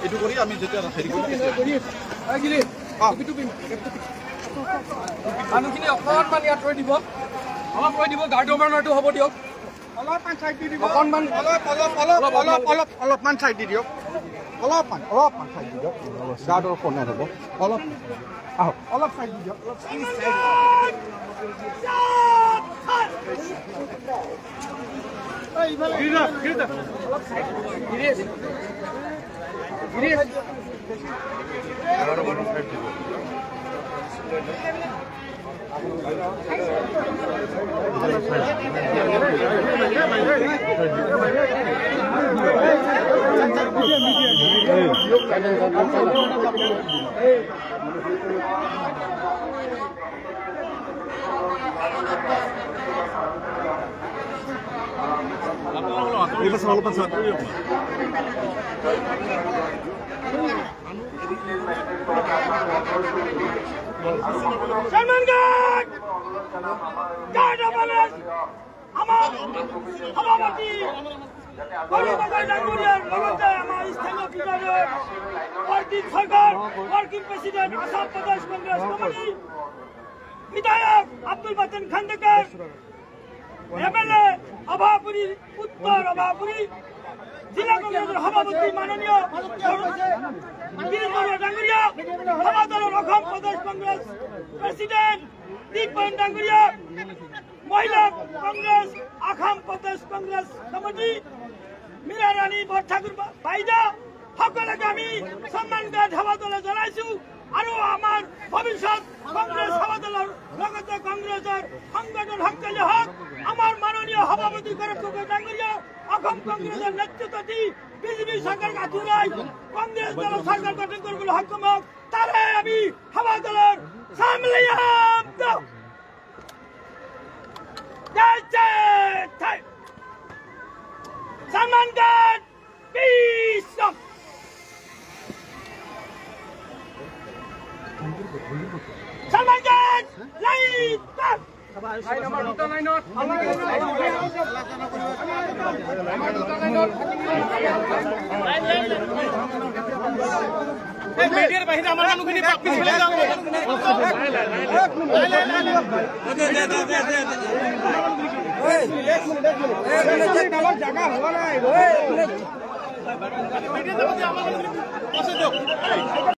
এইটো কৰি আমি যেতিয়া হেৰি মানুহখিনি অকণমান ইয়াত ৰৈ দিব অলপ ৰৈ দিব গাৰ্ডৰ মানৰটো হ'ব দিয়ক অলপমান চাইড দি দিব অকণমান অলপমান চাইড দি দিয়ক অলপমান চাইড দি দিয়ক গাৰ্ডৰ ফোনে হ'ব অলপ আহক অলপ চাইড দি দিয়ক বিধায়ক আব্দুল বাতেন খান্দেকার এমএলএ অভাপুরী উত্তর অভাপুরী जिला कांग्रेस सभापति माननीय डांगरिया सभादल अखम प्रदेश कांग्रेस प्रेसिडेंट दीपन डांगरिया महिला कांग्रेस अखम प्रदेश कांग्रेस कमिटी मीरा रानी बरठाकुर भाईजा सकलके आमी सम्मान सभादल जनाइछु আৰু আমাৰ ভৱিষ্যত কংগ্ৰেছ সভাদলৰ লগতে কংগ্ৰেছৰ সংগঠন শক্তিশালী হওক আমাৰ মাননীয় সভাপতি গৰাকী ডাঙৰীয়া অসম কংগ্ৰেছৰ নেতৃত্ব দি বিজেপি চৰকাৰক আঁতৰাই কংগ্ৰেছ দলৰ চৰকাৰ গঠন কৰিবলৈ সক্ষম হওক তাৰে আমি সভাদলৰ সন্মানগান পিছক Salmangan lain tak. Lain nomor 2 lain not. Hey, media bahira amar manu khini pak pichhe jao. Hey, एक मिनट जगह होगा ना. Media तो amar manu khini पासे दो.